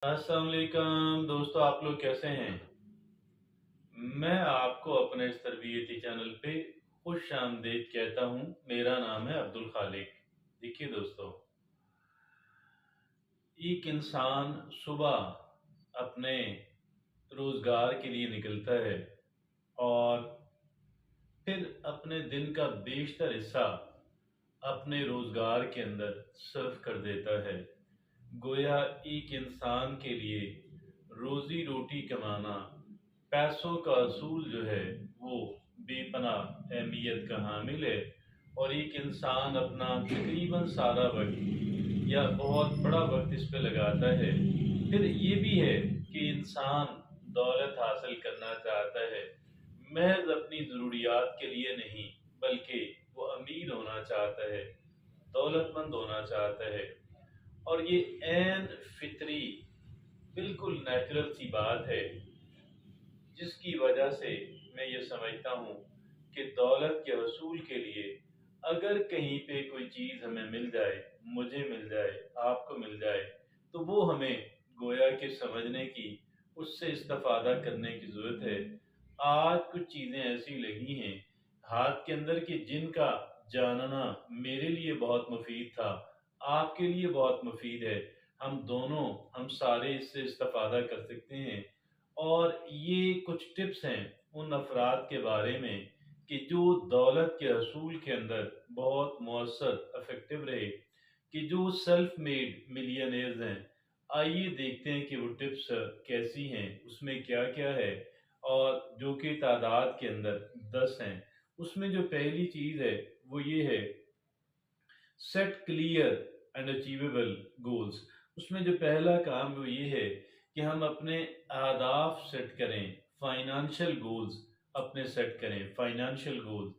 अस्सलाम वालेकुम दोस्तों, आप लोग कैसे हैं। मैं आपको अपने इस तरबियती चैनल पे खुश आमदीद कहता हूँ। मेरा नाम है अब्दुल खालिक। देखिए दोस्तों, एक इंसान सुबह अपने रोज़गार के लिए निकलता है और फिर अपने दिन का बेशतर हिस्सा अपने रोज़गार के अंदर सर्फ कर देता है। गोया एक इंसान के लिए रोजी रोटी कमाना, पैसों का असूल जो है वो बेपनाह अहमियत का हामिल है। और एक इंसान अपना तकरीबन सारा वक्त या बहुत बड़ा वक्त इस पे लगाता है। फिर ये भी है कि इंसान दौलत हासिल करना चाहता है, महज अपनी ज़रूरियात के लिए नहीं, बल्कि वो अमीर होना चाहता है, दौलतमंद होना चाहता है। और ये ऐन फितरी, बिल्कुल नेचुरल सी बात है, जिसकी वजह से मैं ये समझता हूँ कि दौलत के हसूल के लिए अगर कहीं पे कोई चीज़ हमें मिल जाए, मुझे मिल जाए, आपको मिल जाए, तो वो हमें गोया के समझने की, उससे इस्तेफादा करने की ज़रूरत है। आज कुछ चीज़ें ऐसी लगी हैं हाथ के अंदर कि जिनका जानना मेरे लिए बहुत मुफीद था, आपके लिए बहुत मुफीद है। हम दोनों, हम सारे इससे इस्तेफादा कर सकते हैं। और ये कुछ टिप्स हैं उन अफराद के बारे में कि जो दौलत के असूल के अंदर बहुत मौसर इफेक्टिव रहे, कि जो सेल्फ मेड मिलियनेयर्स हैं। आइए देखते हैं कि वो टिप्स कैसी हैं, उसमें क्या क्या है। और जो कि तादाद के अंदर 10 हैं। उसमें जो पहली चीज़ है वो ये है, set clear and achievable goals. उसमें जो पहला काम वो ये है कि हम अपने अहदाफ सेट करें, फाइनेंशियल गोल्स अपने सेट करें। फाइनेंशियल गोल्स,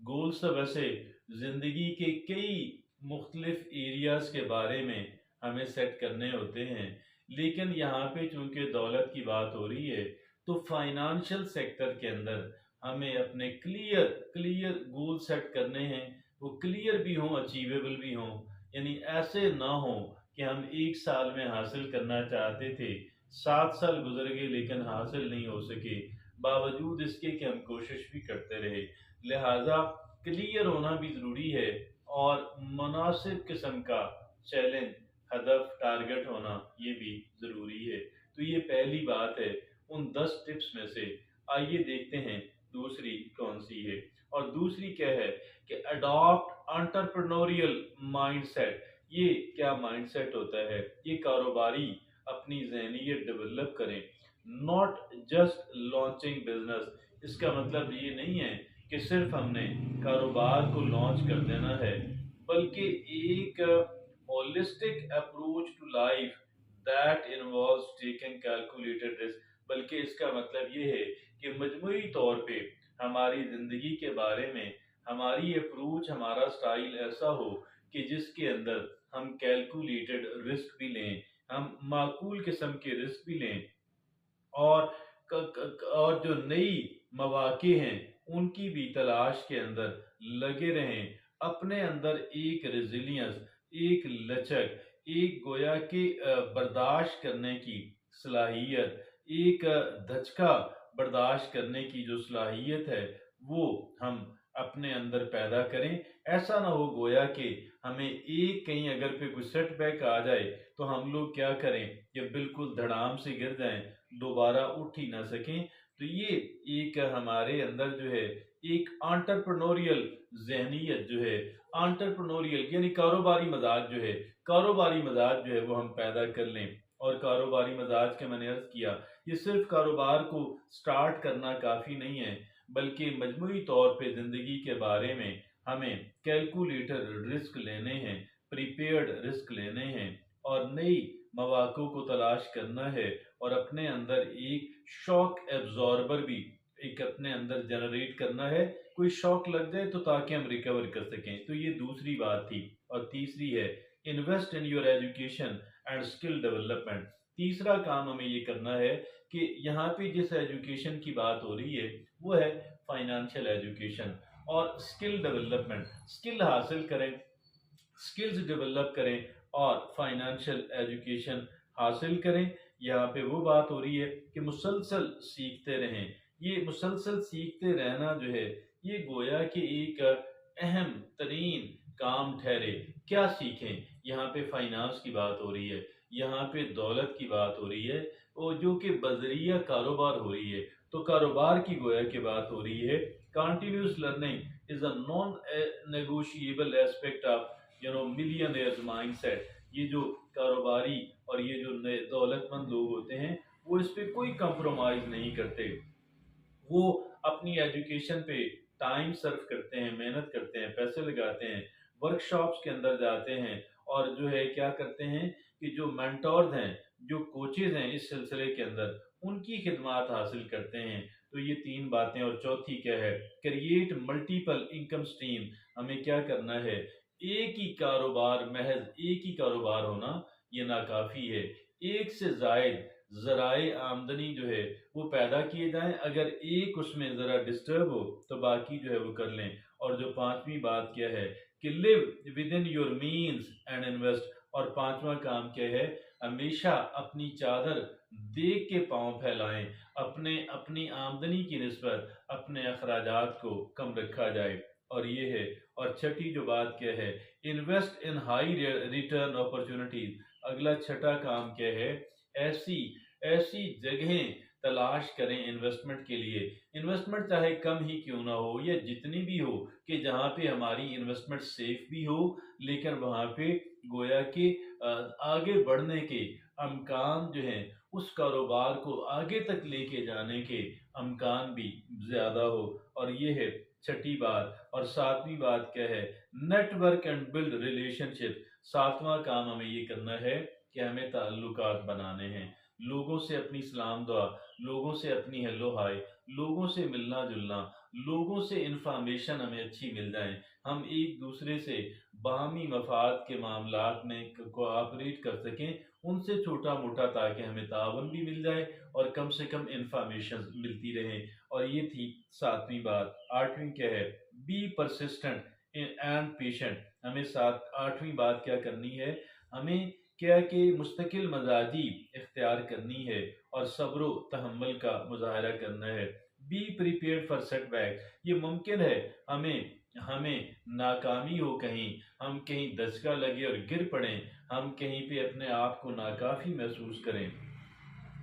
गोल्स तो वैसे ज़िंदगी के कई मुख्तलिफ एरियाज़ के बारे में हमें सेट करने होते हैं, लेकिन यहाँ पे चूंकि दौलत की बात हो रही है, तो फाइनेंशियल सेक्टर के अंदर हमें अपने क्लियर क्लियर गोल सेट करने हैं। वो क्लियर भी हों, अचीवेबल भी हों। यानी ऐसे ना हो कि हम एक साल में हासिल करना चाहते थे, 7 साल गुजर गए लेकिन हासिल नहीं हो सके, बावजूद इसके कि हम कोशिश भी करते रहे। लिहाजा क्लियर होना भी ज़रूरी है और मुनासिब किस्म का चैलेंज, हदफ, टारगेट होना ये भी ज़रूरी है। तो ये पहली बात है उन 10 टिप्स में से। आइए देखते हैं दूसरी कौन सी है। और दूसरी क्या है कि अडॉप्ट एंटरप्रेन्योरियल माइंडसेट। ये क्या माइंडसेट होता है? ये कारोबारी अपनी ज़हनियत डेवलप करें, नॉट जस्ट लॉन्चिंग बिजनेस। इसका मतलब ये नहीं है कि सिर्फ हमने कारोबार को लॉन्च कर देना है, बल्कि एक holistic approach to life that involves taking calculated risk. बल्कि इसका मतलब ये है कि मजमूई तौर पे हमारी ज़िंदगी के बारे में हमारी अप्रोच, हमारा स्टाइल ऐसा हो कि जिसके अंदर हम कैलकुलेटेड रिस्क भी लें, हम माकूल किस्म के रिस्क भी लें। और और जो नई मौके हैं उनकी भी तलाश के अंदर लगे रहें। अपने अंदर एक रेजिलियंस, एक लचक, एक गोया की बर्दाश्त करने की सलाहियत, एक धचका बर्दाश्त करने की जो सलाहियत है, वो हम अपने अंदर पैदा करें। ऐसा ना हो गोया कि हमें एक कहीं अगर पे कोई सेटबैक आ जाए तो हम लोग क्या करें कि बिल्कुल धड़ाम से गिर जाएं, दोबारा उठ ही ना सकें। तो ये एक हमारे अंदर जो है एक एंटरप्रेन्योरियल ज़हनियत जो है, एंटरप्रेन्योरियल यानी कारोबारी मजाज जो है, कारोबारी मजाज जो है वो हम पैदा कर लें। और कारोबारी मजाज के मैंने अर्ज किया, ये सिर्फ कारोबार को स्टार्ट करना काफ़ी नहीं है, बल्कि मजमूई तौर पे ज़िंदगी के बारे में हमें कैलकुलेटर रिस्क लेने हैं, प्रीपेयर्ड रिस्क लेने हैं और नई मौक़ों को तलाश करना है। और अपने अंदर एक शॉक एब्जॉर्बर भी एक अपने अंदर जनरेट करना है। कोई शॉक लग जाए तो ताकि हम रिकवर कर सकें। तो ये दूसरी बात थी। और तीसरी है, invest in your education and skill development. तीसरा काम हमें ये करना है कि यहाँ पे जिस एजुकेशन की बात हो रही है वो है फाइनेंशियल एजुकेशन और स्किल डेवलपमेंट। स्किल हासिल करें, स्किल्स डेवलप करें और फाइनेंशियल एजुकेशन हासिल करें। यहाँ पे वो बात हो रही है कि मुसलसल सीखते रहें। ये मुसलसल सीखते रहना जो है, ये गोया कि एक अहम तरीन काम ठहरे। क्या सीखें? यहाँ पे फाइनेंस की बात हो रही है, यहाँ पे दौलत की बात हो रही है, और जो कि बजरिया कारोबार हो रही है, तो कारोबार की गोया की बात हो रही है। Continuous learning is a non negotiable aspect of millionaires mindset. ये जो कारोबारी और ये जो नए दौलतमंद लोग होते हैं, वो इस पे कोई कंप्रोमाइज नहीं करते। वो अपनी एजुकेशन पे टाइम सर्व करते हैं, मेहनत करते हैं, पैसे लगाते हैं, वर्कशॉप्स के अंदर जाते हैं, और जो है क्या करते हैं कि जो मेंटोर्स हैं, जो कोचेज हैं इस सिलसिले के अंदर, उनकी खिदमात हासिल करते हैं। तो ये तीन बातें। और चौथी क्या है? Create multiple income stream. हमें क्या करना है? एक ही कारोबार, महज एक ही कारोबार होना ये नाकाफी है। एक से जायद जराए आमदनी जो है वो पैदा किए जाएं। अगर एक उसमें ज़रा डिस्टर्ब हो तो बाकी जो है वो कर लें। और जो पांचवी बात क्या है कि live with in your means and invest. और पांचवा काम क्या है? हमेशा अपनी चादर देख के पांव फैलाएं। अपनी आमदनी की निस्बत अपने अखराजात को कम रखा जाए। और ये है। और छठी जो बात क्या है? Invest in high return opportunities. अगला छठा काम क्या है? ऐसी ऐसी जगहें तलाश करें इन्वेस्टमेंट के लिए। इन्वेस्टमेंट चाहे कम ही क्यों ना हो या जितनी भी हो, कि जहाँ पे हमारी इन्वेस्टमेंट सेफ भी हो, लेकिन वहाँ पे गोया के आगे बढ़ने के अमकान जो हैं, उस कारोबार को आगे तक लेके जाने के अमकान भी ज़्यादा हो। और ये है छठी बात। और सातवीं बात क्या है? Network and build relationship. सातवां काम हमें ये करना है कि हमें ताल्लुकात बनाने हैं। लोगों से अपनी सलाम दुआ, लोगों से अपनी हेलो हाय, लोगों से मिलना जुलना, लोगों से इंफॉर्मेशन हमें अच्छी मिल जाए। हम एक दूसरे से बाहमी मफाद के मामलात में कोऑपरेट कर सकें, उनसे छोटा मोटा, ताकि हमें तावन भी मिल जाए और कम से कम इंफॉर्मेशन मिलती रहे। और ये थी सातवीं बात। आठवीं क्या है? Be persistent and patient. हमें सात आठवीं बात क्या करनी है? हमें क्या कि मुस्तकिल मजाजी इख्तियार करनी है और सब्र तहम्मुल का मुजाहरा करना है। B prepared for setback. ये मुमकिन है हमें हमें नाकामी हो, कहीं हम कहीं दचका लगे और गिर पड़ें, हम कहीं पे अपने आप को नाकाफी महसूस करें।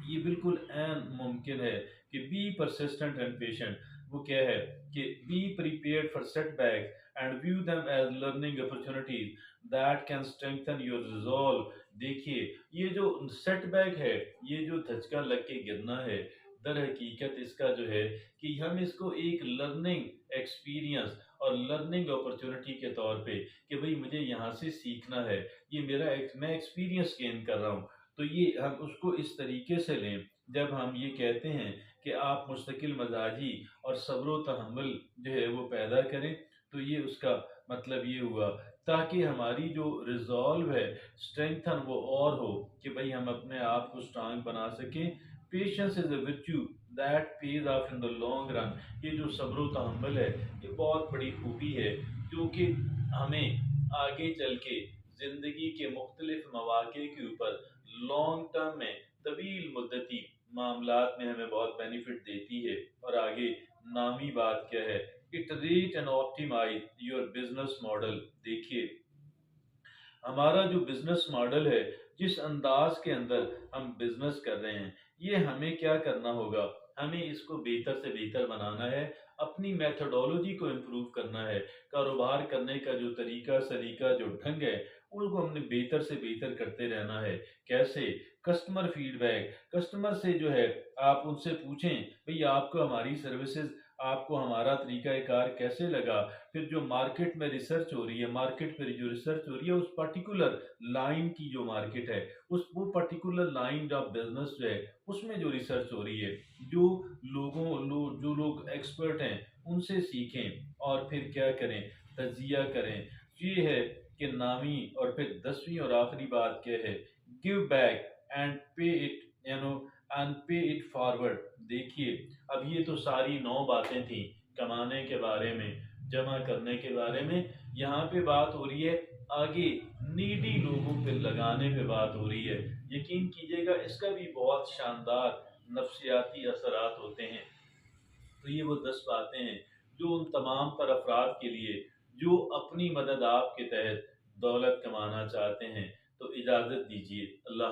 ये बिल्कुल ऐन मुमकिन है कि बी परसिस्टेंट एंड पेशेंट। वो क्या है कि be prepared for setback and view them as learning opportunities that can strengthen your resolve. देखिए, ये जो सेटबैक है, ये जो धचका लग के गिरना है, दर हकीकत इसका जो है कि हम इसको एक लर्निंग एक्सपीरियंस और लर्निंग अपॉर्चुनिटी के तौर पे, कि भाई मुझे यहाँ से सीखना है, ये मैं एक्सपीरियंस गेन कर रहा हूँ। तो ये हम उसको इस तरीके से लें। जब हम ये कहते हैं कि आप मुस्तकिल मजाजी और सब्र तहम्मुल जो है वो पैदा करें, तो ये उसका मतलब ये हुआ, ताकि हमारी जो रिजॉल्व है, स्ट्रेंथन, वो और हो, कि भाई हम अपने आप को स्ट्रांग बना सकें। Patience is a virtue that pays off in the long run. ये जो सब्र तहम्मुल है, ये बहुत बड़ी खूबी है, जो कि हमें आगे चल के ज़िंदगी के मुख्तलिफ मौके के ऊपर लॉन्ग टर्म में, तवील मुद्दती मामलात में हमें बहुत बेनिफिट देती है। और आगे नामी बात क्या है? Iterate and optimise your business model. देखिए, हमारा जो बिजनेस मॉडल है, जिस अंदाज के अंदर हम बिजनेस कर रहे हैं, ये हमें क्या करना होगा? हमें इसको बेहतर से बेहतर बनाना है, अपनी मेथोडोलॉजी को इम्प्रूव करना है। कारोबार करने का जो तरीका सलीका, जो ढंग है, उनको हमने बेहतर से बेहतर करते रहना है। कैसे? Customer feedback. कस्टमर से जो है, आप उनसे पूछें, भाई आपको हमारी सर्विसेज, आपको हमारा तरीका कार कैसे लगा। फिर जो मार्केट में रिसर्च हो रही है, मार्केट में जो रिसर्च हो रही है, उस पर्टिकुलर लाइन की जो मार्केट है, उस वो पर्टिकुलर लाइन ऑफ बिजनेस जो है, उसमें जो रिसर्च हो रही है, जो जो लोग एक्सपर्ट हैं, उनसे सीखें। और फिर क्या करें? तजिया करें। ये है कि नामी। और फिर 10वीं और आखिरी बात क्या है? गिव बैक एंड पे इट, एंड पे इट फॉरवर्ड। देखिए, अब ये तो सारी 9 बातें थी कमाने के बारे में, जमा करने के बारे में। यहाँ पे बात हो रही है आगे नीडी लोगों पे लगाने पे बात हो रही है। यकीन कीजिएगा इसका भी बहुत शानदार नफ्सियाती असरात होते हैं। तो ये वो 10 बातें हैं जो उन तमाम तर अफराद के लिए जो अपनी मदद आपके तहत दौलत कमाना चाहते हैं। तो इजाज़त दीजिए। अल्लाह